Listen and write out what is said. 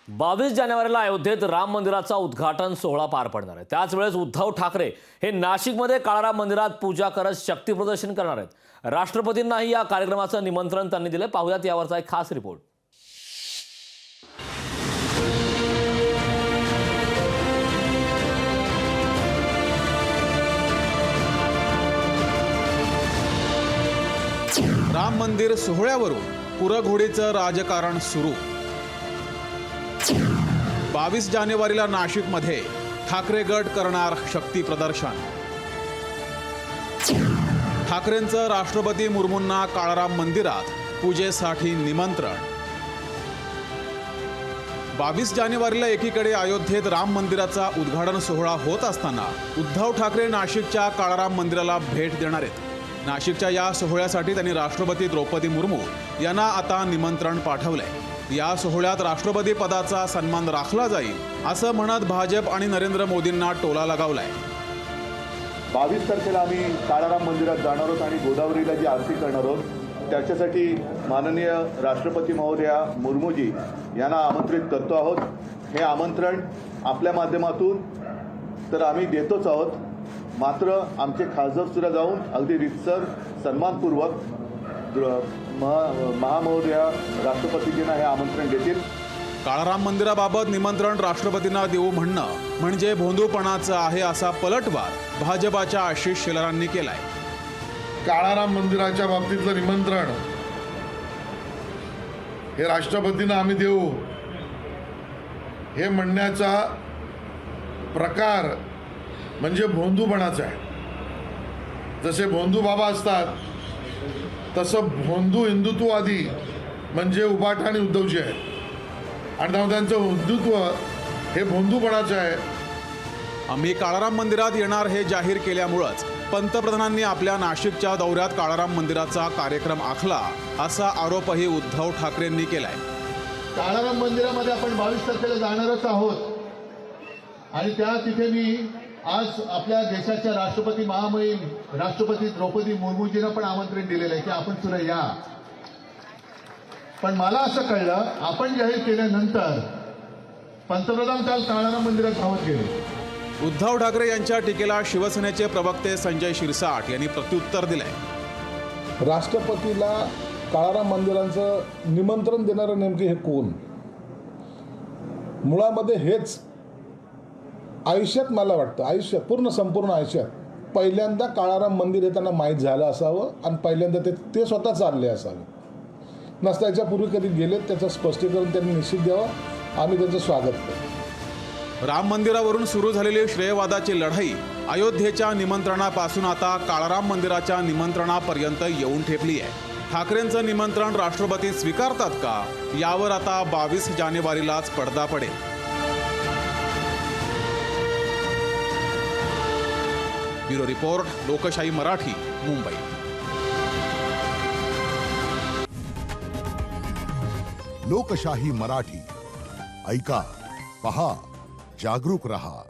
22 जानेवारीला अयोध्येत राम मंदिराचा उद्घाटन सोहळा पार पडणार आहे। त्याच वेळेस उद्धव ठाकरे हे नाशिकमध्ये काळाराम मंदिरात पूजा करत शक्ती प्रदर्शन करणार आहेत। राष्ट्रपतींनाही या कार्यक्रमाचं निमंत्रण त्यांनी दिले। पाहूयात यावरचा एक खास रिपोर्ट। राम मंदिर सोहळ्यावरून कुरघोडीचं राजकारण सुरू। 22 जानेवारीला नाशिकमध्ये ठाकरे गट करणार शक्ती प्रदर्शन। ठाकरेंचं राष्ट्रपती मुर्मूंना काळाराम मंदिरात पूजेसाठी निमंत्रण। 22 जानेवारीला एकीकडे अयोध्येत राम मंदिराचा उद्घाटन सोहळा होत असताना उद्धव ठाकरे नाशिकच्या काळाराम मंदिराला भेट देणार आहेत। नाशिकच्या या सोहळ्यासाठी त्यांनी राष्ट्रपती द्रौपदी मुर्मू यांना आता निमंत्रण पाठवलंय। या सोहळ्यात राष्ट्रपती पदाचा सन्मान राखला जाईल असं म्हणत भाजप आणि नरेंद्र मोदींना टोला लगावलाय। 22 तारखेला आम्ही काळाराम मंदिरात जाणार आहोत आणि गोदावरीला जी आरती करणार आहोत त्याच्यासाठी माननीय राष्ट्रपती महोदया मुर्मूजी यांना आमंत्रित करतो आहोत। हे आमंत्रण आपल्या माध्यमातून तर आम्ही देतोच आहोत, मात्र आमचे खासदार सुद्धा जाऊन अगदी रितसर सन्मानपूर्वक महामहोदया राष्ट्रपतीजींना हे आमंत्रण देतील। काळाराम मंदिराबाबत निमंत्रण राष्ट्रपतींना देऊ म्हणणं म्हणजे भोंदूपणाचं आहे असा पलटवार भाजपाच्या आशिष शेलारांनी केलाय। काळाराम मंदिराच्या बाबतीतलं निमंत्रण हे राष्ट्रपतींना आम्ही देऊ हे म्हणण्याचा प्रकार म्हणजे भोंदूपणाचा आहे। जसे भोंदू बाबा असतात तसं भोंदू हिंदुत्ववादी म्हणजे उबाठ आणि उद्धवजी आहेत आणि त्यामुळे त्यांचं हिंदुत्व हे भोंदूपणाचं आहे। आम्ही काळाराम मंदिरात येणार हे जाहीर केल्यामुळंच पंतप्रधानांनी आपल्या नाशिकच्या दौऱ्यात काळाराम मंदिराचा कार्यक्रम आखला असा आरोपही उद्धव ठाकरेंनी केलाय। काळाराम मंदिरामध्ये आपण 22 तारखेला जाणारच आहोत आणि तिथे मी आज आपल्या देशाच्या राष्ट्रपती महामहिम राष्ट्रपती द्रौपदी मुर्मूजींना पण आमंत्रण दिलेलं आहे की आपण सुद्धा या। पण मला असं कळलं आपण जाहीर केल्यानंतर पंतप्रधान काल काळाराम मंदिरात धावत गेले। उद्धव ठाकरे यांच्या टीकेला शिवसेनेचे प्रवक्ते संजय शिरसाट यांनी प्रत्युत्तर दिलंय। राष्ट्रपतीला काळाराम मंदिराचं निमंत्रण देणारं नेमके हे कोण? मुळामध्ये हेच आयुष्यात मला वाटतं, आयुष्यात संपूर्ण आयुष्यात पहिल्यांदा काळाराम मंदिर हे त्यांना माहीत झालं असावं आणि पहिल्यांदा ते स्वतः चालले असावे। नसता याच्यापूर्वी कधी गेलेत त्याचं स्पष्टीकरण त्यांनी निश्चित द्यावं, आम्ही त्यांचं स्वागत करू। राम मंदिरावरून सुरू झालेली श्रेयवादाची लढाई अयोध्येच्या निमंत्रणापासून आता काळाराम मंदिराच्या निमंत्रणापर्यंत येऊन ठेपली आहे। ठाकरेंचं निमंत्रण राष्ट्रपती स्वीकारतात का यावर आता 22 जानेवारीलाच पडदा पडेल। ब्युरो रिपोर्ट, लोकशाही मराठी, मुंबई। लोकशाही मराठी ऐका, पहा, जागरूक रहा।